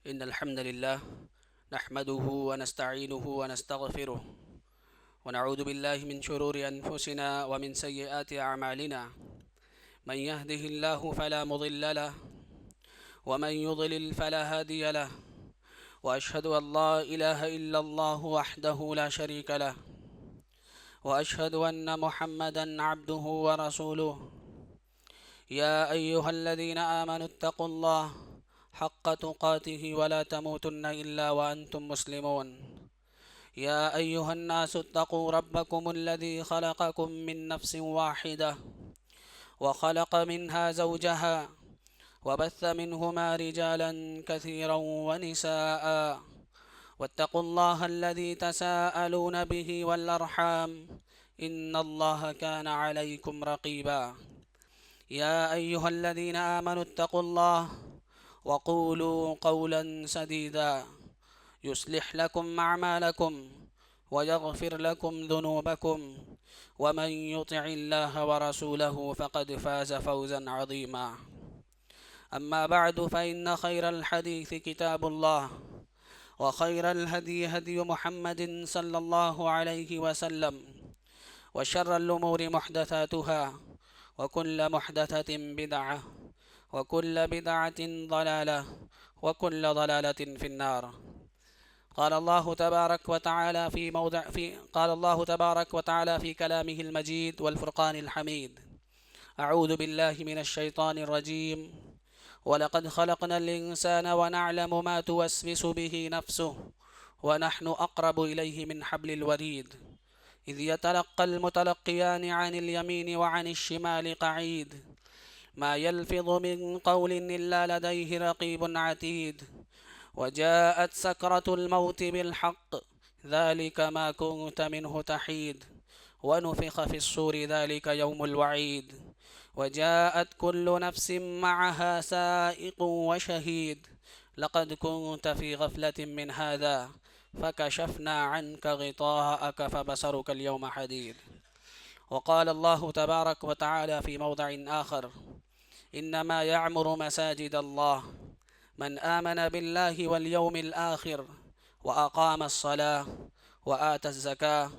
إن الحمد لله نحمده ونستعينه ونستغفره ونعوذ بالله من شرور أنفسنا ومن سيئات أعمالنا. من يهده الله فلا مضل له ومن يضلل فلا هادي له، وأشهد أن لا إله إلا الله وحده لا شريك له، وأشهد أن محمدا عبده ورسوله. يا أيها الذين آمنوا اتقوا الله حق تقاته ولا تموتن إلا وأنتم مسلمون. يا أيها الناس اتقوا ربكم الذي خلقكم من نفس واحدة وخلق منها زوجها وبث منهما رجالا كثيرا ونساء، واتقوا الله الذي تساءلون به والأرحام إن الله كان عليكم رقيبا. يا أيها الذين آمنوا اتقوا الله وقولوا قولا سديدا يصلح لكم أعمالكم ويغفر لكم ذنوبكم، ومن يطع الله ورسوله فقد فاز فوزا عظيما. أما بعد، فإن خير الحديث كتاب الله، وخير الهدي هدي محمد صلى الله عليه وسلم، وشر الأمور محدثاتها، وكل محدثة بدعة، وكل بدعة ضلالة، وكل ضلالة في النار. قال الله تبارك وتعالى في كلامه المجيد والفرقان الحميد: أعوذ بالله من الشيطان الرجيم: ولقد خلقنا الإنسان ونعلم ما توسوس به نفسه ونحن أقرب إليه من حبل الوريد، إذ يتلقى المتلقيان عن اليمين وعن الشمال قعيد، ما يلفظ من قول إلا لديه رقيب عتيد، وجاءت سكرة الموت بالحق، ذلك ما كنت منه تحيد، ونفخ في الصور، ذلك يوم الوعيد، وجاءت كل نفس معها سائق وشهيد، لقد كنت في غفلة من هذا فكشفنا عنك غطاءك فبصرك اليوم حديد. وقال الله تبارك وتعالى في موضع آخر: إنما يعمر مساجد الله من آمن بالله واليوم الآخر وأقام الصلاة وآتى الزكاة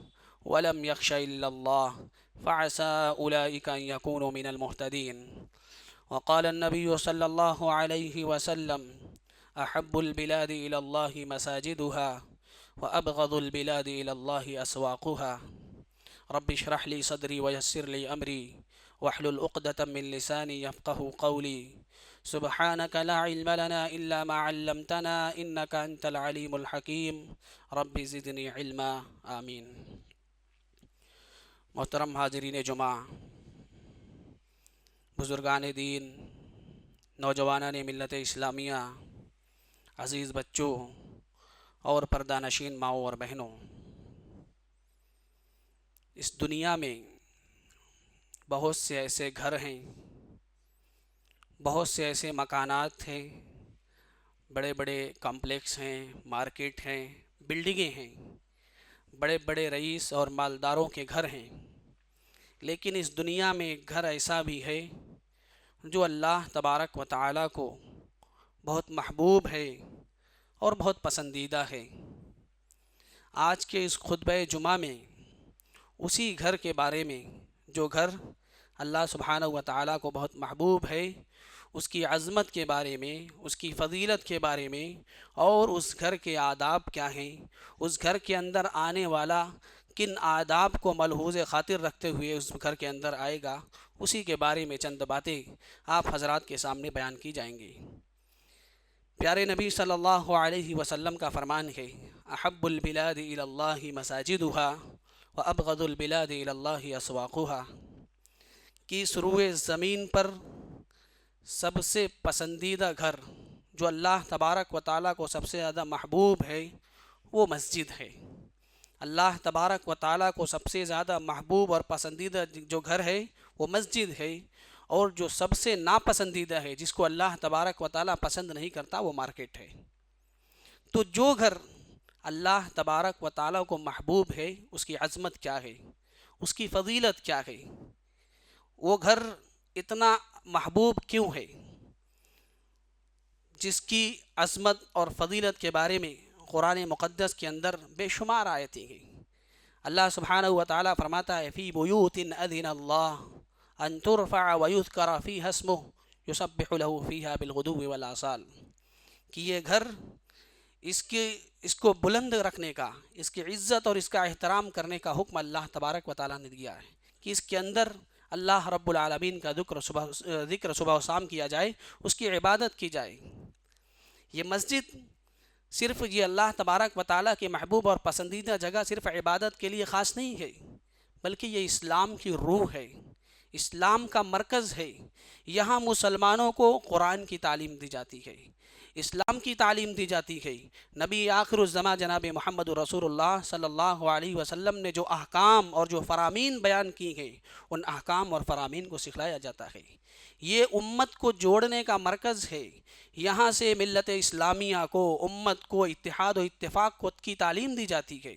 ولم يخش إلا الله فعسى أولئك أن يكونوا من المهتدين. وقال النبي صلى الله عليه وسلم: أحب البلاد إلى الله مساجدها، وأبغض البلاد إلى الله أسواقها. رب اشرح لي صدري ويسر لي أمري واحلل عقدة من لساني يفقه قولي. سبحانك لا علم لنا إلا ما علمتنا إنك أنت العليم الحكيم. رب زدني علما، آمین۔ محترم حاضرین جمعہ، بزرگان دین، نوجوانان ملت اسلامیہ، عزیز بچوں اور پردہ نشین ماؤں اور بہنوں، اس دنیا میں بہت سے ایسے گھر ہیں، بہت سے ایسے مکانات ہیں، بڑے بڑے کمپلیکس ہیں، مارکیٹ ہیں، بلڈنگیں ہیں، بڑے بڑے رئیس اور مالداروں کے گھر ہیں، لیکن اس دنیا میں ایک گھر ایسا بھی ہے جو اللہ تبارک و تعالیٰ کو بہت محبوب ہے اور بہت پسندیدہ ہے۔ آج کے اس خطبہ جمعہ میں اسی گھر کے بارے میں، جو گھر اللہ سبحانہ و تعالیٰ کو بہت محبوب ہے، اس کی عظمت کے بارے میں، اس کی فضیلت کے بارے میں، اور اس گھر کے آداب کیا ہیں، اس گھر کے اندر آنے والا کن آداب کو ملحوظ خاطر رکھتے ہوئے اس گھر کے اندر آئے گا، اسی کے بارے میں چند باتیں آپ حضرات کے سامنے بیان کی جائیں گی۔ پیارے نبی صلی اللہ علیہ وسلم کا فرمان ہے: احب البلاد الی اللہ مساجدها وابغض البلاد الی اللہ اسواقها، کہ اس روئے زمین پر سب سے پسندیدہ گھر جو اللہ تبارک و تعالیٰ کو سب سے زیادہ محبوب ہے وہ مسجد ہے۔ اللہ تبارک و تعالیٰ کو سب سے زیادہ محبوب اور پسندیدہ جو گھر ہے وہ مسجد ہے، اور جو سب سے ناپسندیدہ ہے، جس کو اللہ تبارک و تعالیٰ پسند نہیں کرتا، وہ مارکیٹ ہے۔ تو جو گھر اللہ تبارک و تعالیٰ کو محبوب ہے، اس کی عظمت کیا ہے، اس کی فضیلت کیا ہے، وہ گھر اتنا محبوب کیوں ہے؟ جس کی عظمت اور فضیلت کے بارے میں قرآن مقدس کے اندر بے شمار آیتیں ہیں۔ اللہ سبحانہ و تعالیٰ فرماتا ہے فی بیوت اذن اللہ ان ترفع ویذکر فیہا اسمہ یسبح لہ فیہا بالغدو والآصال، کہ یہ گھر اس کو بلند رکھنے کا، اس کی عزت اور اس کا احترام کرنے کا حکم اللہ تبارک و تعالیٰ نے دیا ہے کہ اس کے اندر اللہ رب العالمین کا ذکر صبح و شام کیا جائے، اس کی عبادت کی جائے۔ یہ مسجد صرف یہ اللہ تبارک و تعالیٰ کے محبوب اور پسندیدہ جگہ صرف عبادت کے لیے خاص نہیں ہے، بلکہ یہ اسلام کی روح ہے، اسلام کا مرکز ہے۔ یہاں مسلمانوں کو قرآن کی تعلیم دی جاتی ہے، اسلام کی تعلیم دی جاتی ہے۔ نبی آخر الزماں جناب محمد رسول اللہ صلی اللہ علیہ وسلم نے جو احکام اور جو فرامین بیان کی ہیں، ان احکام اور فرامین کو سکھلایا جاتا ہے۔ یہ امت کو جوڑنے کا مرکز ہے۔ یہاں سے ملت اسلامیہ کو، امت کو اتحاد و اتفاق کی تعلیم دی جاتی ہے۔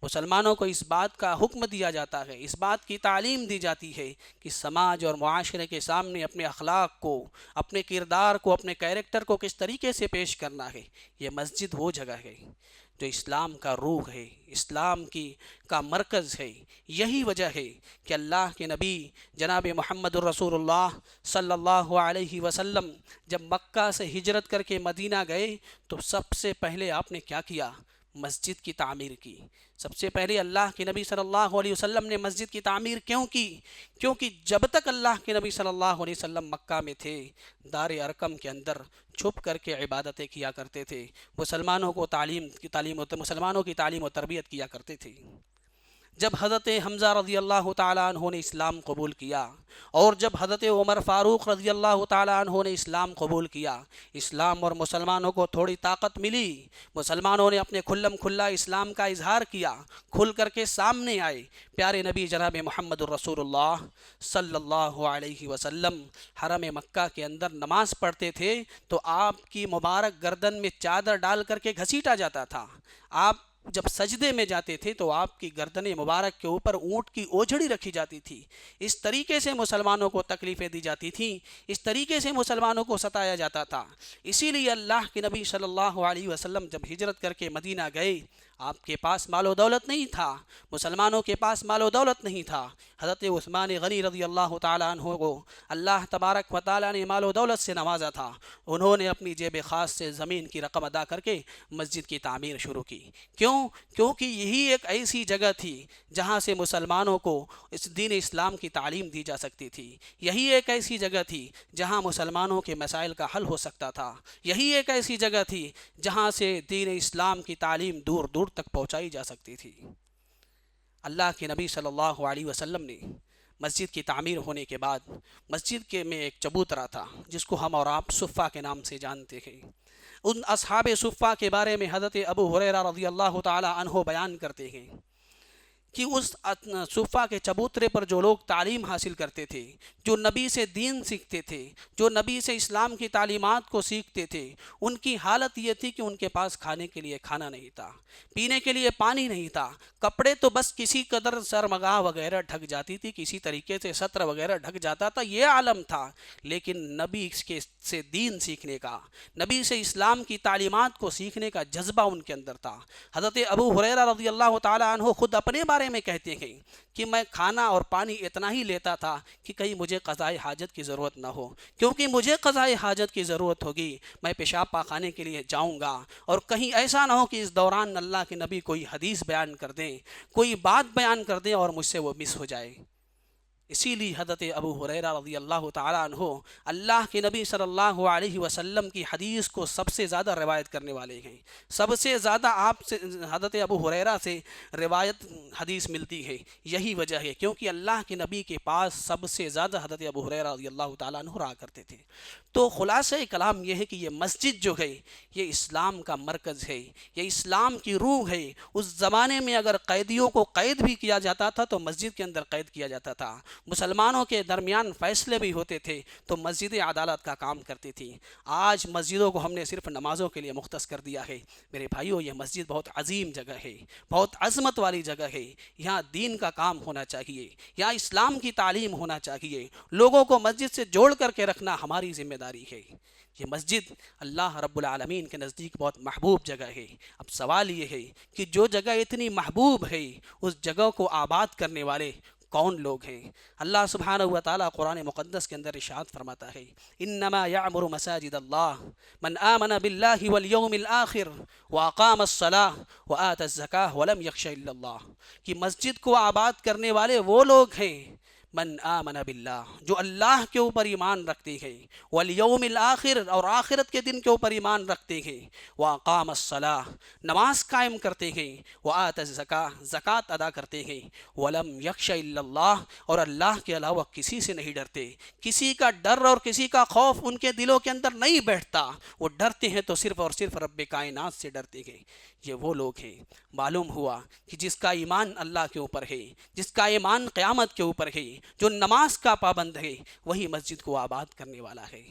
مسلمانوں کو اس بات کا حکم دیا جاتا ہے، اس بات کی تعلیم دی جاتی ہے کہ سماج اور معاشرے کے سامنے اپنے اخلاق کو، اپنے کردار کو، اپنے کیریکٹر کو کس طریقے سے پیش کرنا ہے۔ یہ مسجد وہ جگہ ہے جو اسلام کا روح ہے، اسلام کا مرکز ہے۔ یہی وجہ ہے کہ اللہ کے نبی جناب محمد الرسول اللہ صلی اللہ علیہ وسلم جب مکہ سے ہجرت کر کے مدینہ گئے تو سب سے پہلے آپ نے کیا کیا؟ مسجد کی تعمیر کی۔ سب سے پہلے اللہ کے نبی صلی اللہ علیہ وسلم نے مسجد کی تعمیر کیوں کی؟ کیونکہ جب تک اللہ کے نبی صلی اللہ علیہ وسلم مکہ میں تھے، دار ارقم کے اندر چھپ کر کے عبادتیں کیا کرتے تھے، مسلمانوں کی تعلیم و تربیت کیا کرتے تھے۔ جب حضرت حمزہ رضی اللہ تعالیٰ عنہ نے اسلام قبول کیا، اور جب حضرت عمر فاروق رضی اللہ تعالیٰ عنہ نے اسلام قبول کیا، اسلام اور مسلمانوں کو تھوڑی طاقت ملی، مسلمانوں نے اپنے کھلم کھلا اسلام کا اظہار کیا، کھل کر کے سامنے آئے۔ پیارے نبی جناب محمد الرسول اللہ صلی اللہ علیہ وسلم حرم مکہ کے اندر نماز پڑھتے تھے تو آپ کی مبارک گردن میں چادر ڈال کر کے گھسیٹا جاتا تھا۔ آپ جب سجدے میں جاتے تھے تو آپ کی گردن مبارک کے اوپر اونٹ کی اوجھڑی رکھی جاتی تھی۔ اس طریقے سے مسلمانوں کو تکلیفیں دی جاتی تھیں، اس طریقے سے مسلمانوں کو ستایا جاتا تھا۔ اسی لیے اللہ کے نبی صلی اللہ علیہ وسلم جب ہجرت کر کے مدینہ گئے، آپ کے پاس مال و دولت نہیں تھا، مسلمانوں کے پاس مال و دولت نہیں تھا۔ حضرت عثمان غنی رضی اللہ تعالیٰ عنہ کو اللہ تبارک و تعالیٰ نے مال و دولت سے نوازا تھا۔ انہوں نے اپنی جیب خاص سے زمین کی رقم ادا کر کے مسجد کی تعمیر شروع کی۔ کیونکہ یہی ایک ایسی جگہ تھی جہاں سے مسلمانوں کو اس دین اسلام کی تعلیم دی جا سکتی تھی۔ یہی ایک ایسی جگہ تھی جہاں مسلمانوں کے مسائل کا حل ہو سکتا تھا۔ یہی ایک ایسی جگہ تھی جہاں سے دین اسلام کی تعلیم دور دور تک پہنچائی جا سکتی تھی۔ اللہ کے نبی صلی اللہ علیہ وسلم نے مسجد کی تعمیر ہونے کے بعد مسجد میں ایک چبوترا تھا جس کو ہم اور آپ صفہ کے نام سے جانتے ہیں۔ ان اصحاب صفہ کے بارے میں حضرت ابو ہریرہ رضی اللہ تعالی عنہ بیان کرتے ہیں کہ اس صفہ کے چبوترے پر جو لوگ تعلیم حاصل کرتے تھے، جو نبی سے دین سیکھتے تھے، جو نبی سے اسلام کی تعلیمات کو سیکھتے تھے، ان کی حالت یہ تھی کہ ان کے پاس کھانے کے لیے کھانا نہیں تھا، پینے کے لیے پانی نہیں تھا، کپڑے تو بس کسی قدر سرمگاہ وغیرہ ڈھک جاتی تھی، کسی طریقے سے ستر وغیرہ ڈھک جاتا تھا، یہ عالم تھا۔ لیکن نبی سے دین سیکھنے کا، نبی سے اسلام کی تعلیمات کو سیکھنے کا جذبہ ان کے اندر تھا۔ حضرت ابو ہریرہ رضی اللہ تعالیٰ عنہ خود اپنے بارے میں کہتے ہیں کہ میں کھانا اور پانی اتنا ہی لیتا تھا کہ کہیں مجھے قضائے حاجت کی ضرورت نہ ہو، کیونکہ مجھے قضائے حاجت کی ضرورت ہوگی، میں پیشاب پاخانے کے لیے جاؤں گا، اور کہیں ایسا نہ ہو کہ اس دوران اللہ کے نبی کوئی حدیث بیان کر دیں، کوئی بات بیان کر دیں اور مجھ سے وہ مس ہو جائے۔ اسی لیے حضرت ابو ہریرہ رضی اللہ تعالیٰ عنہ اللہ کے نبی صلی اللہ علیہ وسلم کی حدیث کو سب سے زیادہ روایت کرنے والے ہیں۔ سب سے زیادہ آپ سے حضرت ابو ہریرہ سے روایت حدیث ملتی ہے۔ یہی وجہ ہے کیونکہ اللہ کے نبی کے پاس سب سے زیادہ حضرت ابو ہریرہ رضی اللہ تعالیٰ عنہ رہا کرتے تھے۔ تو خلاصہ کلام یہ ہے کہ یہ مسجد جو ہے یہ اسلام کا مرکز ہے، یہ اسلام کی روح ہے۔ اس زمانے میں اگر قیدیوں کو قید بھی کیا جاتا تھا تو مسجد کے اندر قید کیا جاتا تھا، مسلمانوں کے درمیان فیصلے بھی ہوتے تھے تو مسجد عدالت کا کام کرتی تھی۔ آج مسجدوں کو ہم نے صرف نمازوں کے لیے مختص کر دیا ہے۔ میرے بھائیوں، یہ مسجد بہت عظیم جگہ ہے، بہت عظمت والی جگہ ہے۔ یہاں دین کا کام ہونا چاہیے، یہاں اسلام کی تعلیم ہونا چاہیے، لوگوں کو مسجد سے جوڑ کر کے رکھنا ہماری ذمہ داری ہے۔ یہ مسجد اللہ رب العالمین کے نزدیک بہت محبوب جگہ ہے۔ اب سوال یہ ہے کہ جو جگہ اتنی محبوب ہے اس جگہ کو آباد کرنے والے کون لوگ ہیں؟ اللہ سبحانہ و تعالیٰ قرآن مقدس کے اندر ارشاد فرماتا ہے، انما یعمر مساجد اللہ من آمن باللہ والیوم الآخر واقام الصلاة وآت الزکاة ولم یخش الا اللہ، کہ مسجد کو آباد کرنے والے وہ لوگ ہیں من آمن باللہ، جو اللہ کے اوپر ایمان رکھتے ہیں، والیوم الآخر، اور آخرت کے دن کے اوپر ایمان رکھتے ہیں، واقام الصلاۃ، نماز قائم کرتے ہیں، وآت الزکاۃ، زکوٰۃ ادا کرتے ہیں، ولم یخش الا اللہ، اور اللہ کے علاوہ کسی سے نہیں ڈرتے، کسی کا ڈر اور کسی کا خوف ان کے دلوں کے اندر نہیں بیٹھتا، وہ ڈرتے ہیں تو صرف اور صرف رب کائنات سے ڈرتے ہیں۔ یہ وہ لوگ ہیں، معلوم ہوا کہ جس کا ایمان اللہ کے اوپر ہے، جس کا ایمان قیامت کے اوپر ہے، جو نماز کا پابند ہے، وہی مسجد کو آباد کرنے والا ہے۔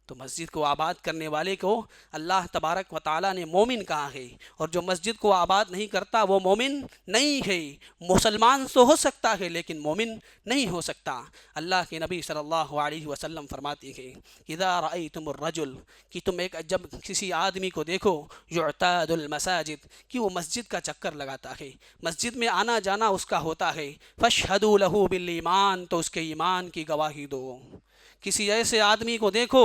تو مسجد کو آباد کرنے والے کو اللہ تبارک و تعالیٰ نے مومن کہا ہے، اور جو مسجد کو آباد نہیں کرتا وہ مومن نہیں ہے۔ مسلمان تو ہو سکتا ہے لیکن مومن نہیں ہو سکتا۔ اللہ کے نبی صلی اللہ علیہ وسلم فرماتے ہیں، اذا رأیتم الرجل، کہ تم جب کسی آدمی کو دیکھو، یعتاد المساجد، کہ وہ مسجد کا چکر لگاتا ہے، مسجد میں آنا جانا اس کا ہوتا ہے، فاشہدوا لہ بالایمان، تو اس کے ایمان کی گواہی دو۔ کسی ایسے آدمی کو دیکھو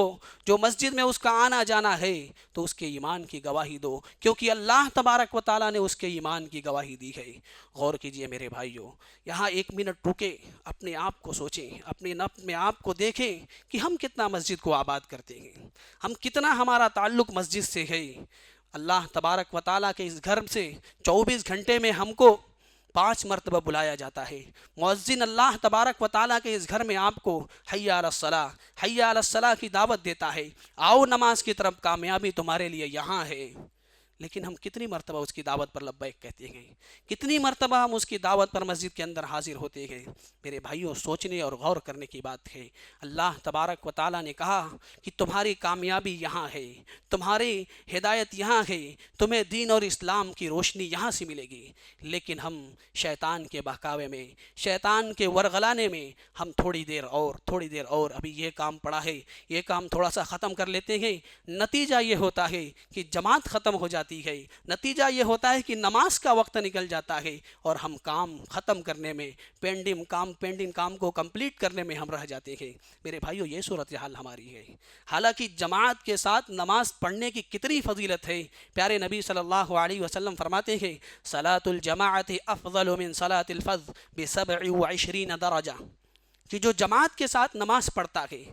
جو مسجد میں اس کا آنا جانا ہے تو اس کے ایمان کی گواہی دو، کیونکہ اللہ تبارک و تعالیٰ نے اس کے ایمان کی گواہی دی ہے۔ غور کیجئے میرے بھائیوں، یہاں ایک منٹ رکے، اپنے آپ کو سوچیں، اپنے نفس میں آپ کو دیکھیں کہ ہم کتنا مسجد کو آباد کرتے ہیں، ہم کتنا ہمارا تعلق مسجد سے ہے۔ اللہ تبارک و تعالیٰ کے اس گھر سے 24 گھنٹے میں ہم کو 5 مرتبہ بلایا جاتا ہے۔ مؤذن اللہ تبارک و تعالیٰ کے اس گھر میں آپ کو حی علی الصلاۃ، حی علی الصلاۃ کی دعوت دیتا ہے، آؤ نماز کی طرف، کامیابی تمہارے لیے یہاں ہے۔ لیکن ہم کتنی مرتبہ اس کی دعوت پر لبیک کہتے ہیں، کتنی مرتبہ ہم اس کی دعوت پر مسجد کے اندر حاضر ہوتے ہیں؟ میرے بھائیوں، سوچنے اور غور کرنے کی بات ہے۔ اللہ تبارک و تعالیٰ نے کہا کہ تمہاری کامیابی یہاں ہے، تمہاری ہدایت یہاں ہے، تمہیں دین اور اسلام کی روشنی یہاں سے ملے گی۔ لیکن ہم شیطان کے بہکاوے میں، شیطان کے ورغلانے میں، ہم تھوڑی دیر اور ابھی یہ کام پڑا ہے، یہ کام تھوڑا سا ختم کر لیتے ہیں، نتیجہ یہ ہوتا ہے کہ جماعت ختم ہو جاتی ہے، نتیجہ یہ ہوتا ہے کہ نماز کا وقت نکل جاتا ہے، اور ہم کام ختم کرنے میں، پینڈنگ کام کو کمپلیٹ کرنے میں ہم رہ جاتے ہیں۔ میرے بھائیو، یہ صورتحال ہماری ہے۔ حالانکہ جماعت کے ساتھ نماز پڑھنے کی کتنی فضیلت ہے۔ پیارے نبی صلی اللہ علیہ وسلم فرماتے ہیں، صلاۃ الجماعت افضل من صلاۃ الفرد ب27 درجہ، کہ جو جماعت کے ساتھ نماز پڑھتا ہے،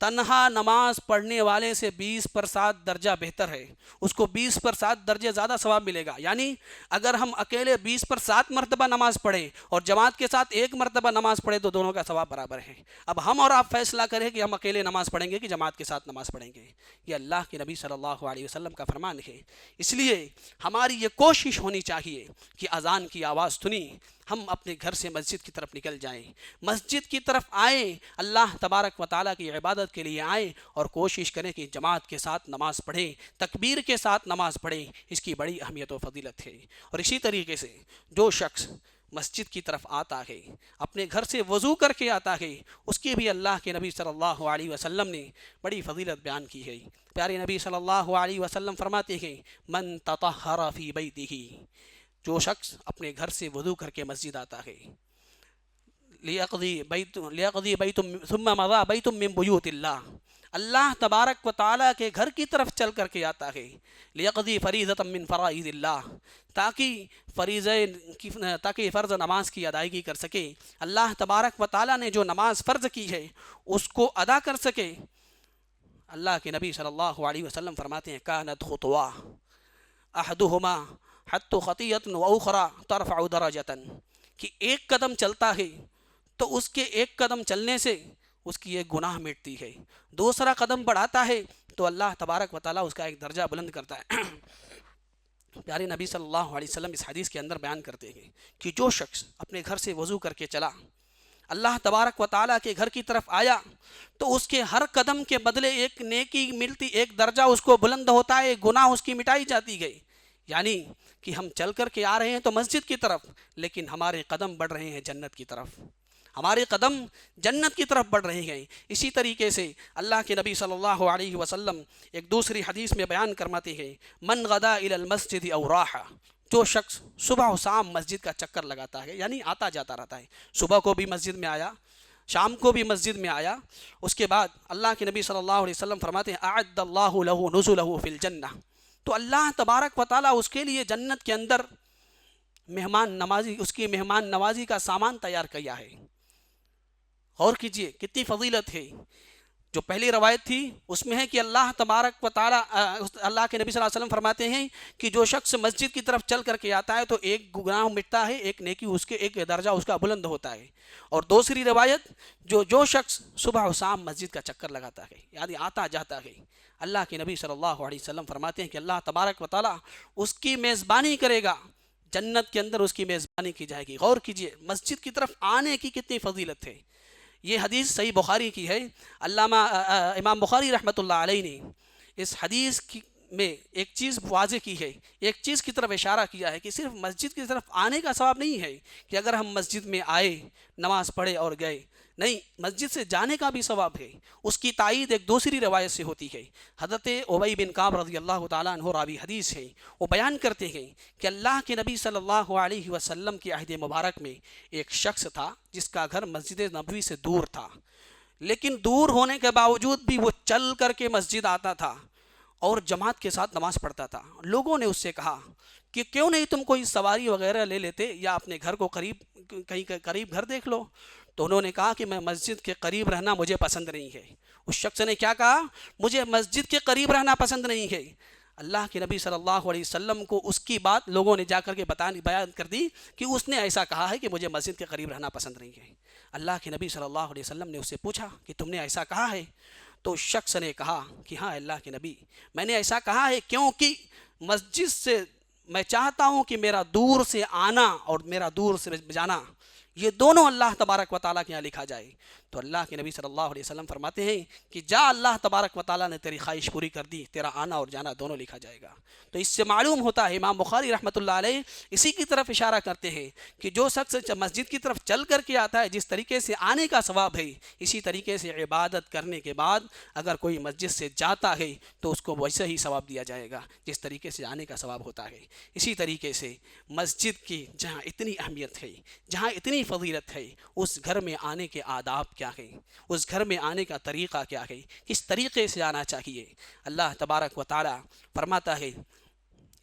تنہا نماز پڑھنے والے سے 20% درجہ بہتر ہے، اس کو 20% درجے زیادہ ثواب ملے گا۔ یعنی اگر ہم اکیلے 20% مرتبہ نماز پڑھیں اور جماعت کے ساتھ 1 مرتبہ نماز پڑھیں تو دونوں کا ثواب برابر ہے۔ اب ہم اور آپ فیصلہ کریں کہ ہم اکیلے نماز پڑھیں گے کہ جماعت کے ساتھ نماز پڑھیں گے۔ یہ اللہ کے نبی صلی اللہ علیہ وسلم کا فرمان ہے۔ اس لیے ہماری یہ کوشش ہونی چاہیے کہ اذان کی آواز سنی ہم اپنے گھر سے مسجد کی طرف نکل جائیں، مسجد کی طرف آئیں، اللہ تبارک و تعالیٰ کی عبادت کے لیے آئیں، اور کوشش کریں کہ جماعت کے ساتھ نماز پڑھیں، تکبیر کے ساتھ نماز پڑھیں۔ اس کی بڑی اہمیت و فضیلت ہے۔ اور اسی طریقے سے جو شخص مسجد کی طرف آتا ہے، اپنے گھر سے وضو کر کے آتا ہے، اس کی بھی اللہ کے نبی صلی اللہ علیہ وسلم نے بڑی فضیلت بیان کی ہے۔ پیارے نبی صلی اللہ علیہ وسلم فرماتے ہیں، من تطہر فی بیتہ، جو شخص اپنے گھر سے وضو کر کے مسجد آتا ہے، لیقضی بیت ثم مضى بیت من بیوت اللہ، اللہ تبارک و تعالیٰ کے گھر کی طرف چل کر کے آتا ہے، لیقضی فریضۃ من فرائض اللہ، تاکہ فرض نماز کی ادائیگی کر سکے، اللہ تبارک و تعالیٰ نے جو نماز فرض کی ہے اس کو ادا کر سکے۔ اللہ کے نبی صلی اللہ علیہ وسلم فرماتے ہیں، کانت خطوا احدہما حتی خطیۃ و اخرى ترفع درجۃ، کہ ایک قدم چلتا ہے تو اس کے ایک قدم چلنے سے اس کی ایک گناہ مٹتی ہے، دوسرا قدم بڑھاتا ہے تو اللہ تبارک و تعالیٰ اس کا ایک درجہ بلند کرتا ہے۔ پیارے نبی صلی اللہ علیہ وسلم اس حدیث کے اندر بیان کرتے ہیں کہ جو شخص اپنے گھر سے وضو کر کے چلا، اللہ تبارک و تعالیٰ کے گھر کی طرف آیا، تو اس کے ہر قدم کے بدلے ایک نیکی ملتی، ایک درجہ اس کو بلند ہوتا ہے، ایک گناہ اس کی مٹائی جاتی گئی۔ یعنی کہ ہم چل کر کے آ رہے ہیں تو مسجد کی طرف، لیکن ہمارے قدم بڑھ رہے ہیں جنت کی طرف، ہمارے قدم جنت کی طرف بڑھ رہے ہیں۔ اسی طریقے سے اللہ کے نبی صلی اللہ علیہ وسلم ایک دوسری حدیث میں بیان کرماتے ہیں، من غدا الی المسجد او راح، جو شخص صبح و شام مسجد کا چکر لگاتا ہے، یعنی آتا جاتا رہتا ہے، صبح کو بھی مسجد میں آیا، شام کو بھی مسجد میں آیا، اس کے بعد اللہ کے نبی صلی اللہ علیہ وسلم فرماتے ہیں اعد اللہ له نزله فی الجنہ، تو اللہ تبارک و تعالیٰ اس کے لیے جنت کے اندر مہمان نوازی، اس کی مہمان نوازی کا سامان تیار کیا ہے۔ غور کیجئے کتنی فضیلت ہے۔ جو پہلی روایت تھی اس میں ہے کہ اللہ تبارک و تعالیٰ اللہ کے نبی صلی اللہ علیہ وسلم فرماتے ہیں کہ جو شخص مسجد کی طرف چل کر کے آتا ہے تو ایک گناہ مٹتا ہے، ایک نیکی اس کے، ایک درجہ اس کا بلند ہوتا ہے۔ اور دوسری روایت، جو شخص صبح و شام مسجد کا چکر لگاتا ہے، یعنی آتا جاتا ہے، اللہ کے نبی صلی اللہ علیہ وسلم فرماتے ہیں کہ اللہ تبارک و تعالیٰ اس کی میزبانی کرے گا، جنت کے اندر اس کی میزبانی کی جائے گی۔ غور کیجئے مسجد کی طرف آنے کی کتنی فضیلت ہے۔ یہ حدیث صحیح بخاری کی ہے۔ علامہ امام بخاری رحمۃ اللہ علیہ نے اس حدیث میں ایک چیز واضح کی ہے، ایک چیز کی طرف اشارہ کیا ہے کہ صرف مسجد کی طرف آنے کا ثواب نہیں ہے کہ اگر ہم مسجد میں آئے، نماز پڑھے اور گئے، نہیں، مسجد سے جانے کا بھی ثواب ہے۔ اس کی تائید ایک دوسری روایت سے ہوتی ہے۔ حضرت ابی بن کعب رضی اللہ تعالیٰ عنہ راوی حدیث ہے، وہ بیان کرتے ہیں کہ اللہ کے نبی صلی اللہ علیہ وسلم کی عہد مبارک میں ایک شخص تھا جس کا گھر مسجد نبوی سے دور تھا، لیکن دور ہونے کے باوجود بھی وہ چل کر کے مسجد آتا تھا اور جماعت کے ساتھ نماز پڑھتا تھا۔ لوگوں نے اس سے کہا کہ کیوں نہیں تم کوئی سواری وغیرہ لے لیتے یا اپنے گھر کو کہیں قریب گھر دیکھ لو؟ تو انہوں نے کہا کہ میں مسجد کے قریب رہنا مجھے پسند نہیں ہے۔ اس شخص نے کیا کہا؟ مجھے مسجد کے قریب رہنا پسند نہیں ہے۔ اللہ کے نبی صلی اللہ علیہ وسلم کو اس کی بات لوگوں نے جا کر کے بیان کر دی کہ اس نے ایسا کہا ہے کہ مجھے مسجد کے قریب رہنا پسند نہیں ہے۔ اللہ کے نبی صلی اللہ علیہ وسلم نے اس سے پوچھا کہ تم نے ایسا کہا ہے؟ تو اس شخص نے کہا کہ ہاں اللہ کے نبی، میں نے ایسا کہا ہے کیونکہ مسجد سے میں چاہتا ہوں کہ میرا دور سے آنا اور میرا دور سے جانا، یہ دونوں اللہ تبارک و تعالیٰ کے یہاں لکھا جائے۔ تو اللہ کے نبی صلی اللہ علیہ وسلم فرماتے ہیں کہ جا، اللہ تبارک و تعالیٰ نے تیری خواہش پوری کر دی، تیرا آنا اور جانا دونوں لکھا جائے گا۔ تو اس سے معلوم ہوتا ہے، امام بخاری رحمۃ اللہ علیہ اسی کی طرف اشارہ کرتے ہیں کہ جو شخص مسجد کی طرف چل کر کے آتا ہے، جس طریقے سے آنے کا ثواب ہے، اسی طریقے سے عبادت کرنے کے بعد اگر کوئی مسجد سے جاتا ہے تو اس کو ویسے ہی ثواب دیا جائے گا جس طریقے سے آنے کا ثواب ہوتا ہے۔ اسی طریقے سے مسجد کی جہاں اتنی اہمیت ہے، جہاں اتنی فضیلت ہے، اس گھر میں آنے کے آداب کیا ہیں، اس گھر میں آنے کا طریقہ کیا ہے، کس طریقے سے آنا چاہیے۔ اللہ تبارک و تعالی فرماتا ہے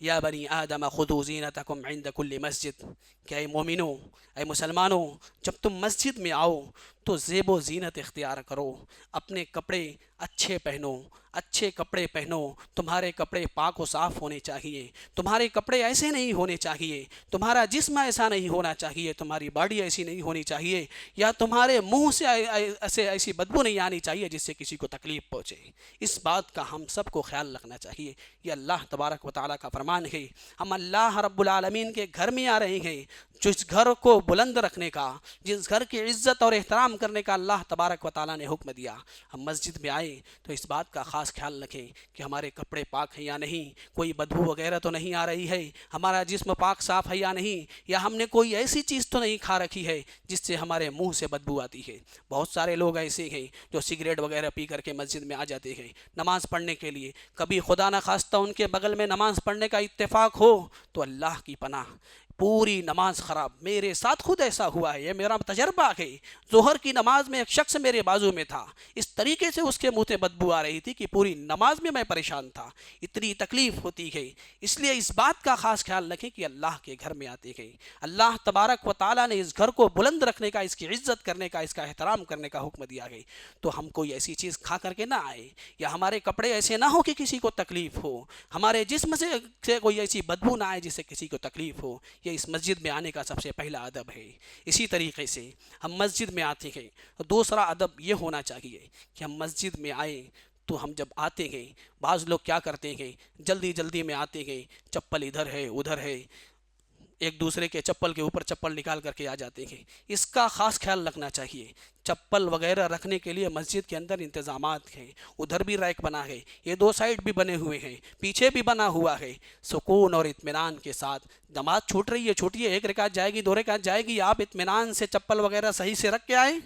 یا بنی آدم خذوا زینتکم عند کل مسجد، کہ اے مومنوں، اے مسلمانوں، جب تم مسجد میں آؤ تو زیب و زینت اختیار کرو، اپنے کپڑے اچھے پہنو، اچھے کپڑے پہنو، تمہارے کپڑے پاک و صاف ہونے چاہیے، تمہارے کپڑے ایسے نہیں ہونے چاہیے، تمہارا جسم ایسا نہیں ہونا چاہیے، تمہاری باڈی ایسی نہیں ہونی چاہیے، یا تمہارے منہ سے ایسی بدبو نہیں آنی چاہیے جس سے کسی کو تکلیف پہنچے۔ اس بات کا ہم سب کو خیال رکھنا چاہیے۔ یہ اللہ تبارک و تعالیٰ کا فرمان ہے۔ ہم اللہ رب العالمین کے گھر میں آ رہے ہیں، جس گھر کو بلند رکھنے کا، جس گھر کی عزت اور احترام کرنے کا اللہ تبارک و تعالیٰ نے حکم دیا۔ ہم مسجد میں آئے تو اس بات کا خاص خیال رکھیں کہ ہمارے کپڑے پاک ہیں یا نہیں، کوئی بدبو وغیرہ تو نہیں آ رہی ہے، ہمارا جسم پاک صاف ہے یا نہیں، یا ہم نے کوئی ایسی چیز تو نہیں کھا رکھی ہے جس سے ہمارے منہ سے بدبو آتی ہے۔ بہت سارے لوگ ایسے ہیں جو سگریٹ وغیرہ پی کر کے مسجد میں آ جاتے ہیں نماز پڑھنے کے لیے، کبھی خدا نہ خواستہ ان کے بغل میں نماز پڑھنے کا اتفاق ہو تو اللہ کی پناہ پوری نماز خراب۔ میرے ساتھ خود ایسا ہوا ہے، یہ میرا تجربہ ہے۔ ظہر کی نماز میں ایک شخص میرے بازو میں تھا، اس طریقے سے اس کے منہ سے بدبو آ رہی تھی کہ پوری نماز میں پریشان تھا، اتنی تکلیف ہوتی ہے۔ اس لیے اس بات کا خاص خیال رکھیں کہ اللہ کے گھر میں آتے ہیں، اللہ تبارک و تعالیٰ نے اس گھر کو بلند رکھنے کا، اس کی عزت کرنے کا، اس کا احترام کرنے کا حکم دیا ہے، تو ہم کوئی ایسی چیز کھا کر کے نہ آئے، یا ہمارے کپڑے ایسے نہ ہو کہ کسی کو تکلیف ہو، ہمارے جسم سے کوئی ایسی بدبو نہ آئے جس سے کسی کو تکلیف ہو۔ یہ اس مسجد میں آنے کا سب سے پہلا ادب ہے۔ اسی طریقے سے ہم مسجد میں آتے ہیں تو دوسرا ادب یہ ہونا چاہیے کہ ہم مسجد میں آئیں تو ہم جب آتے ہیں، بعض لوگ کیا کرتے ہیں، جلدی میں آتے ہیں، چپل ادھر ہے ادھر ہے، ایک دوسرے کے چپل کے اوپر چپل نکال کر کے آ جاتے ہیں۔ اس کا خاص خیال رکھنا چاہیے۔ چپل وغیرہ رکھنے کے لیے مسجد کے اندر انتظامات ہیں، ادھر بھی ریک بنا ہے، یہ دو سائیڈ بھی بنے ہوئے ہیں، پیچھے بھی بنا ہوا ہے۔ سکون اور اطمینان کے ساتھ نماز چھوٹ رہی ہے چھوٹیے، ایک رکعت جائے گی، دو رکعت جائے گی، آپ اطمینان سے چپل وغیرہ صحیح سے رکھ کے آئیں،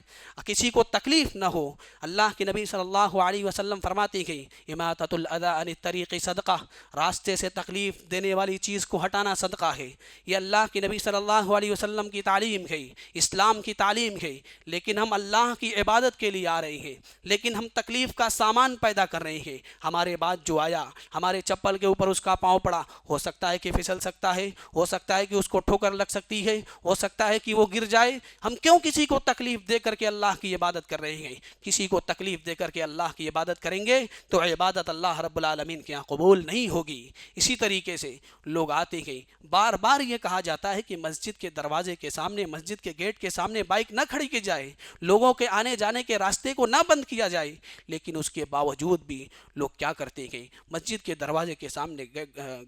کسی کو تکلیف نہ ہو۔ اللہ کے نبی صلی اللہ علیہ وسلم فرماتے ہیں اماطۃ الاذی عن الطریق صدقہ، راستے سے تکلیف دینے والی چیز کو ہٹانا صدقہ ہے۔ یہ اللہ کے نبی صلی اللہ علیہ وسلم کی تعلیم ہے، اسلام کی تعلیم ہے۔ لیکن ہم اللہ کی عبادت کے لیے آ رہے ہیں، لیکن ہم تکلیف کا سامان پیدا کر رہے ہیں۔ ہمارے بعد جو آیا، ہمارے چپل کے اوپر اس کا پاؤں پڑا، ہو سکتا ہے کہ پھسل سکتا ہے، ہو سکتا ہے کہ اس کو ٹھوکر لگ سکتی ہے، ہو سکتا ہے کہ وہ گر جائے۔ ہم کیوں کسی کو تکلیف دے کر کے اللہ کی عبادت کر رہے ہیں؟ کسی کو تکلیف دے کر کے اللہ کی عبادت کریں گے تو عبادت اللہ رب العالمین کے یہاں قبول نہیں ہوگی۔ اسی طریقے سے لوگ آتے ہیں، بار بار یہ کہا جاتا ہے کہ مسجد کے دروازے کے سامنے، مسجد کے گیٹ کے سامنے بائک نہ کھڑی کی جائے، لوگوں کے آنے جانے کے راستے کو نہ بند کیا جائے، لیکن اس کے باوجود بھی لوگ کیا کرتے ہیں؟ مسجد کے دروازے کے سامنے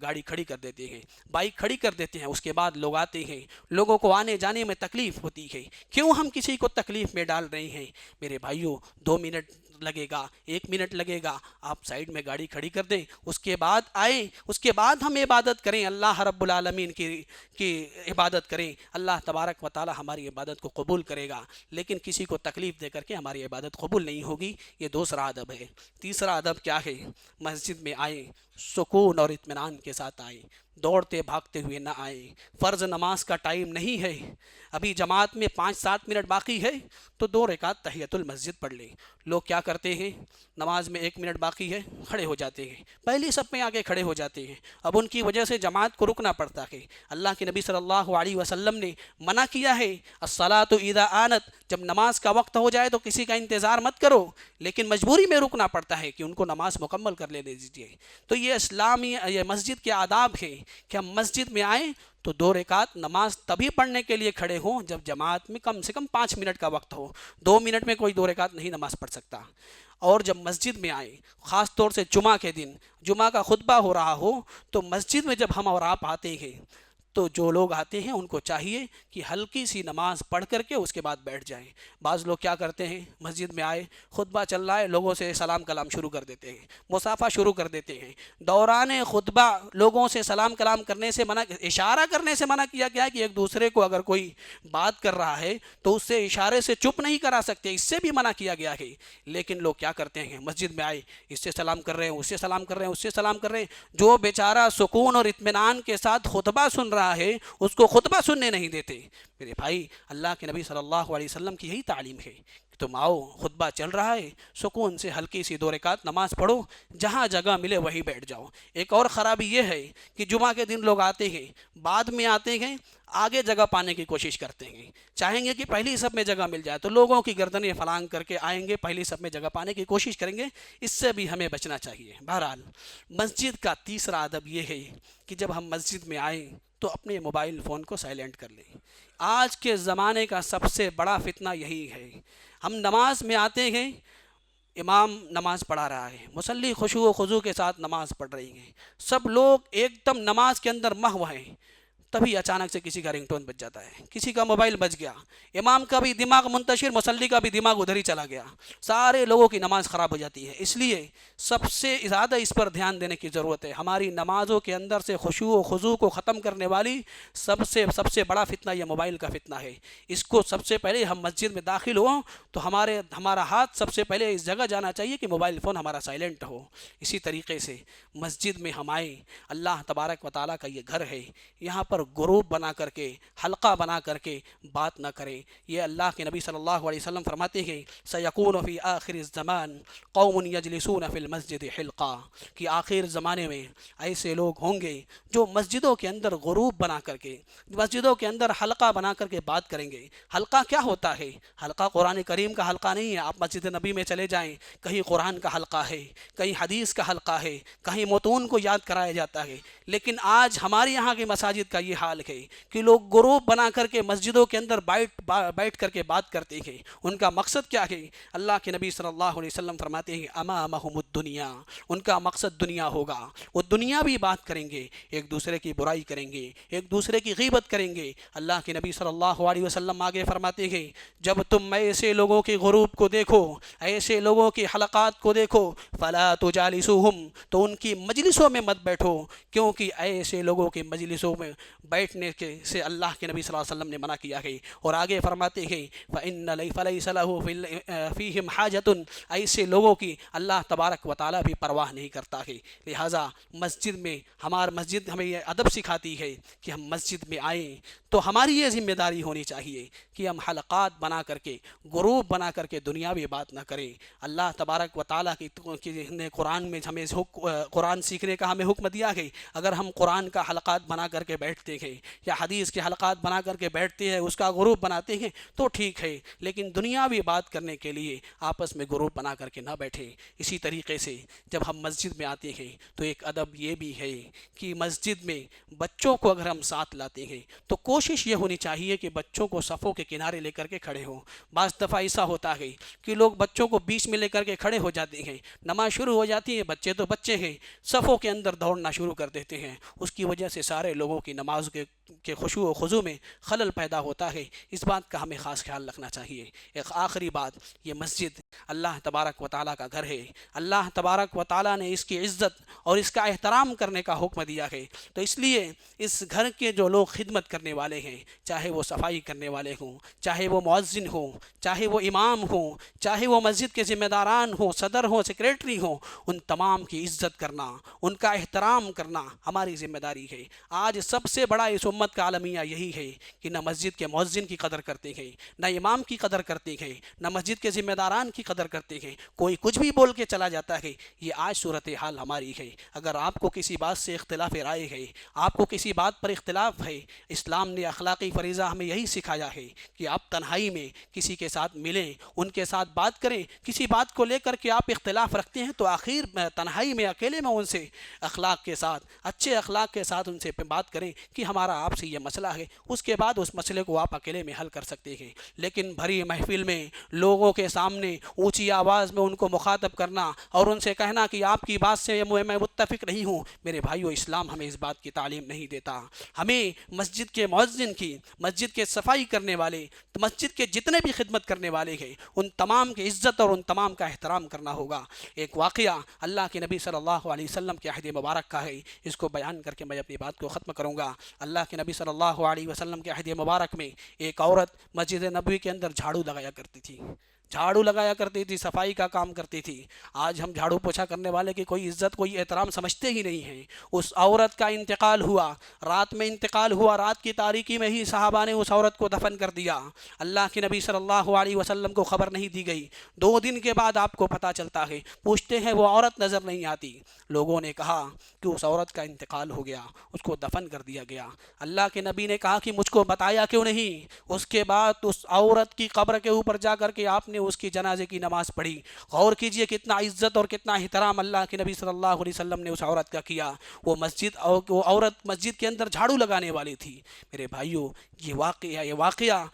گاڑی کھڑی کر دیتے ہیں، بائک کھڑی کر دیتے ہیں۔ اس کے بعد لوگ آتے ہیں، لوگوں کو آنے جانے میں تکلیف ہوتی ہے۔ کیوں ہم کسی کو تکلیف میں ڈال رہے ہیں؟ میرے بھائیوں، 2 منٹ لگے گا، 1 منٹ لگے گا، آپ سائیڈ میں گاڑی کھڑی کر دیں، اس کے بعد آئیں، اس کے بعد ہم عبادت کریں، اللہ رب العالمین کی عبادت کریں، اللہ تبارک و تعالی ہماری عبادت کو قبول کرے گا۔ لیکن کسی کو تکلیف دے کر کے ہماری عبادت قبول نہیں ہوگی۔ یہ دوسرا ادب ہے۔ تیسرا ادب کیا ہے؟ مسجد میں آئیں، سکون اور اطمینان کے ساتھ آئیں، دوڑتے بھاگتے ہوئے نہ آئیں۔ فرض نماز کا ٹائم نہیں ہے، ابھی جماعت میں 5-7 منٹ باقی ہے تو 2 رکعت تحیۃ المسجد پڑھ لیں۔ لوگ کیا کرتے ہیں؟ نماز میں 1 منٹ باقی ہے، کھڑے ہو جاتے ہیں، پہلی صف میں آگے کھڑے ہو جاتے ہیں۔ اب ان کی وجہ سے جماعت کو رکنا پڑتا ہے۔ اللہ کے نبی صلی اللہ علیہ وسلم نے منع کیا ہے، الصلاۃ اذا آنت، جب نماز کا وقت ہو جائے تو کسی کا انتظار مت کرو، لیکن مجبوری میں رکنا پڑتا ہے کہ ان کو نماز مکمل کر لے دیجیے۔ تو یہ اسلامی، یہ مسجد کے آداب ہیں کہ ہم مسجد میں آئیں تو 2 رکعت نماز تبھی پڑھنے کے لیے کھڑے ہوں جب جماعت میں کم سے کم 5 منٹ کا وقت ہو۔ 2 منٹ میں کوئی 2 رکعت نہیں نماز پڑھ سکتا۔ اور جب مسجد میں آئیں، خاص طور سے جمعہ کے دن، جمعہ کا خطبہ ہو رہا ہو تو مسجد میں جب ہم اور آپ آتے ہیں تو جو لوگ آتے ہیں ان کو چاہیے کہ ہلکی سی نماز پڑھ کر کے اس کے بعد بیٹھ جائیں۔ بعض لوگ کیا کرتے ہیں؟ مسجد میں آئے، خطبہ چل رہا ہے، لوگوں سے سلام کلام شروع کر دیتے ہیں، مصافحہ شروع کر دیتے ہیں۔ دوران خطبہ لوگوں سے سلام کلام کرنے سے منع، اشارہ کرنے سے منع کیا گیا ہے کہ ایک دوسرے کو اگر کوئی بات کر رہا ہے تو اس سے اشارے سے چپ نہیں کرا سکتے، اس سے بھی منع کیا گیا ہے۔ لیکن لوگ کیا کرتے ہیں؟ مسجد میں آئے، اس سے سلام کر رہے ہیں، اس سے سلام کر رہے ہیں، اس سے سلام کر رہے ہیں۔ جو بیچارہ سکون اور اطمینان کے ساتھ خطبہ سن رہا ہے اس کو خطبہ سننے نہیں دیتے۔ میرے بھائی، اللہ کے نبی صلی اللہ علیہ وسلم کی یہی تعلیم ہے کہ تم آؤ، خطبہ چل رہا ہے، سکون سے ہلکی سی 2 رکعت نماز پڑھو، جہاں جگہ ملے وہیں بیٹھ جاؤ۔ ایک اور خرابی یہ ہے کہ جمعہ کے دن لوگ آتے ہیں، بعد میں آتے ہیں، آگے جگہ پانے کی کوشش کرتے ہیں، چاہیں گے کہ پہلی صف میں جگہ مل جائے تو لوگوں کی گردنیں فلانگ کر کے آئیں گے، پہلی صف میں جگہ پانے کی کوشش کریں گے۔ اس سے بھی ہمیں بچنا چاہیے۔ بہرحال مسجد کا تیسرا ادب یہ ہے کہ جب ہم مسجد میں آئیں تو اپنے موبائل فون کو سائلنٹ کر لیں۔ آج کے زمانے کا سب سے بڑا فتنہ یہی ہے۔ ہم نماز میں آتے ہیں، امام نماز پڑھا رہا ہے، مصلی خشوع و خضوع کے ساتھ نماز پڑھ رہی ہیں، سب لوگ ایک دم نماز کے اندر محو ہیں، تبھی اچانک سے کسی کا رنگ ٹون بج جاتا ہے، کسی کا موبائل بج گیا، امام کا بھی دماغ منتشر، مصلی کا بھی دماغ ادھر ہی چلا گیا، سارے لوگوں کی نماز خراب ہو جاتی ہے۔ اس لیے سب سے زیادہ اس پر دھیان دینے کی ضرورت ہے۔ ہماری نمازوں کے اندر سے خشوع و خضوع کو ختم کرنے والی سب سے بڑا فتنہ یہ موبائل کا فتنہ ہے۔ اس کو سب سے پہلے ہم مسجد میں داخل ہوں تو ہمارا ہاتھ سب سے پہلے اس جگہ جانا چاہیے کہ موبائل فون ہمارا سائلنٹ ہو۔ اسی طریقے سے مسجد میں ہم آئیں، اللہ تبارک و تعالیٰ کا یہ گھر ہے، یہاں پر گروپ بنا کر کے، حلقہ بنا کر کے بات نہ کریں۔ یہ اللہ کے نبی صلی اللہ علیہ وسلم فرماتے ہیں سیکون فی آخر الزمان قوم یجلسون فی المسجد حلقہ، کہ آخر زمانے میں ایسے لوگ ہوں گے جو مسجدوں کے اندر گروپ بنا کر کے، مسجدوں کے اندر حلقہ بنا کر کے بات کریں گے۔ حلقہ کیا ہوتا ہے؟ حلقہ قرآن کریم کا حلقہ نہیں ہے۔ آپ مسجد نبی میں چلے جائیں، کہیں قرآن کا حلقہ ہے، کہیں حدیث کا حلقہ ہے، کہیں متون کو یاد کرایا جاتا ہے، لیکن آج ہمارے یہاں کی مساجد کا یہ حال ہے کہ لوگ گروپ بنا کر کے مسجدوں کے اندر بیٹھ کر کے بات کرتے ہیں. ان کا مقصد کیا ہے؟ اللہ کے نبی صلی اللہ علیہ وسلم فرماتے ہیں امامہم الدنیا، ان کا مقصد دنیا ہوگا. وہ دنیا بھی بات کریں گے، ایک دوسرے کی برائی کریں گے، ایک دوسرے کی غیبت کریں گے. اللہ کے نبی صلی اللہ علیہ وسلم آگے فرماتے ہیں جب تم ایسے لوگوں کے غروب کو دیکھو، ایسے لوگوں کی حلقات کو دیکھو، فلا تجالسوہم، تو ان کی مجلسوں میں مت بیٹھو، کیونکہ ایسے لوگوں کے مجلسوں میں بیٹھنے سے اللہ کے نبی صلی اللہ علیہ وسلم نے منع کیا ہے. اور آگے فرماتے ہیں فَلَيْسَ لَهُ فِيهِمْ حَاجَةٌ، ایسے لوگوں کی اللہ تبارک و تعالیٰ بھی پرواہ نہیں کرتا ہے. لہٰذا مسجد میں ہماری مسجد ہمیں یہ ادب سکھاتی ہے کہ ہم مسجد میں آئیں تو ہماری یہ ذمہ داری ہونی چاہیے کہ ہم حلقات بنا کر کے، گروپ بنا کر کے دنیاوی بات نہ کریں. اللہ تبارک و تعالیٰ نے قرآن میں ہمیں قرآن سیکھنے کا ہمیں حکم دیا ہے. اگر ہم قرآن کا حلقات بنا کر کے بیٹھتے ہیں یا حدیث کے حلقات بنا کر کے بیٹھتے ہیں، اس کا گروپ بناتے ہیں تو ٹھیک ہے، لیکن دنیاوی بات کرنے کے لیے آپس میں گروپ بنا کر کے نہ بیٹھیں. اسی طریقے سے جب ہم مسجد میں آتے ہیں تو ایک ادب یہ بھی ہے کہ مسجد میں بچوں کو اگر ہم ساتھ لاتے ہیں تو کوشش یہ ہونی چاہیے کہ بچوں کو صفوں کے کنارے لے کر کے کھڑے ہوں. بعض دفعہ ایسا ہوتا ہے کہ لوگ بچوں کو بیچ میں لے کر کے کھڑے ہو جاتے ہیں، نماز شروع ہو جاتی ہے، بچے تو بچے ہیں، صفوں کے اندر دوڑنا شروع کر دیتے ہیں. اس کی وجہ سے سارے لوگوں کی نماز کے خشوع و خضوع میں خلل پیدا ہوتا ہے. اس بات کا ہمیں خاص خیال رکھنا چاہیے. ایک آخری بات، یہ مسجد اللہ تبارک و تعالیٰ کا گھر ہے. اللہ تبارک و تعالیٰ نے اس کی عزت اور اس کا احترام کرنے کا حکم دیا ہے. تو اس لیے اس گھر کے جو لوگ خدمت کرنے والے ہیں، چاہے وہ صفائی کرنے والے ہوں، چاہے وہ مؤذن ہوں، چاہے وہ امام ہوں، چاہے وہ مسجد کے ذمہ داران ہوں، صدر ہوں، سیکریٹری ہوں، ان تمام کی عزت کرنا، ان کا احترام کرنا ہماری ذمہ داری ہے. آج سب سے بڑا اس امت کا عالمیہ یہی ہے کہ نہ مسجد کے مؤذن کی قدر کرتے ہیں، نہ امام کی قدر کرتے ہیں، نہ مسجد کے ذمہ داران کی قدر کرتے ہیں. کوئی کچھ بھی بول کے چلا جاتا ہے. یہ آج صورتحال ہماری ہے. اگر آپ کو کسی بات سے اختلاف رائے ہے، آپ کو کسی بات پر اختلاف ہے، اسلام نے اخلاقی فریضہ ہمیں یہی سکھایا ہے کہ آپ تنہائی میں کسی کے ساتھ ملیں، ان کے ساتھ بات کریں. کسی بات کو لے کر کے آپ اختلاف رکھتے ہیں تو آخر تنہائی میں اکیلے میں ان سے اخلاق کے ساتھ، اچھے اخلاق کے ساتھ ان سے بات کریں کہ ہمارا آپ سے یہ مسئلہ ہے. اس کے بعد اس مسئلے کو آپ اکیلے میں حل کر سکتے ہیں. لیکن بھری محفل میں لوگوں کے سامنے اونچی آواز میں ان کو مخاطب کرنا اور ان سے کہنا کہ آپ کی بات سے میں متفق نہیں ہوں، میرے بھائیو، اسلام ہمیں اس بات کی تعلیم نہیں دیتا. ہمیں مسجد کے مؤذن کی، مسجد کے صفائی کرنے والے، مسجد کے جتنے بھی خدمت کرنے والے ہیں، ان تمام کی عزت اور ان تمام کا احترام کرنا ہوگا. ایک واقعہ اللہ کے نبی صلی اللہ علیہ وسلم کے عہد مبارک کا ہے، اس کو بیان کر کے میں اپنی بات کو ختم کروں گا. اللہ کے نبی صلی اللہ علیہ وسلم کے عہد مبارک میں ایک عورت مسجد نبوی کے اندر جھاڑو لگایا کرتی تھی، صفائی کا کام کرتی تھی. آج ہم جھاڑو پوچھا کرنے والے کی کوئی عزت، کوئی احترام سمجھتے ہی نہیں ہیں. اس عورت کا انتقال ہوا، رات میں انتقال ہوا، رات کی تاریکی میں ہی صحابہ نے اس عورت کو دفن کر دیا. اللہ کے نبی صلی اللہ علیہ وسلم کو خبر نہیں دی گئی. 2 دن کے بعد آپ کو پتہ چلتا ہے، پوچھتے ہیں وہ عورت نظر نہیں آتی. لوگوں نے کہا کہ اس عورت کا انتقال ہو گیا، اس کو دفن کر دیا گیا. اللہ کے نبی نے کہا کہ مجھ کو بتایا کیوں نہیں؟ اس کے بعد اس عورت کی قبر کے اوپر جا کر کے آپ نے اس کی جنازے کی نماز پڑھی. غور کیجئے کتنا عزت اور کتنا احترام اللہ کے نبی صلی اللہ علیہ وسلم نے اس عورت کا کیا. وہ عورت مسجد کے اندر جھاڑو لگانے والی تھی. میرے بھائیو، یہ واقعہ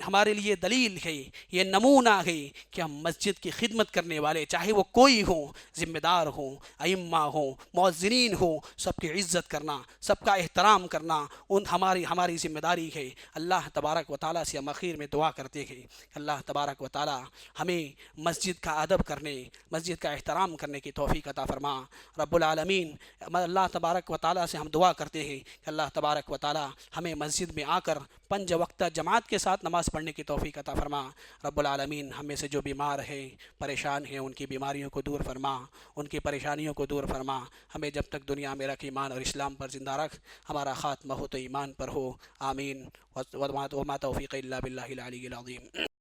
ہمارے لیے دلیل ہے، یہ نمونہ ہے کہ ہم مسجد کی خدمت کرنے والے، چاہے وہ کوئی ہوں، ذمہ دار ہوں، ائمہ ہوں، مؤذنین ہوں، سب کی عزت کرنا، سب کا احترام کرنا ہماری ذمہ داری ہے. اللہ تبارک و تعالیٰ سے ہم اخیر میں دعا کرتے ہیں کہ اللہ تبارک و تعالیٰ ہمیں مسجد کا ادب کرنے، مسجد کا احترام کرنے کی توفیق عطا فرما. رب العالمین، اللہ تبارک و تعالیٰ سے ہم دعا کرتے ہیں کہ اللہ تبارک و تعالیٰ ہمیں مسجد میں آ کر 5 وقتہ جماعت کے ساتھ نماز پڑھنے کی توفیق عطا فرما. رب العالمین، ہم میں سے جو بیمار ہیں، پریشان ہیں، ان کی بیماریوں کو دور فرما، ان کی پریشانیوں کو دور فرما. ہمیں جب تک دنیا میں رکھ، ایمان اور اسلام پر زندہ رکھ. ہمارا خاتمہ ہو تو ایمان پر ہو. آمین. وما توفیق الا باللہ العلی العظیم.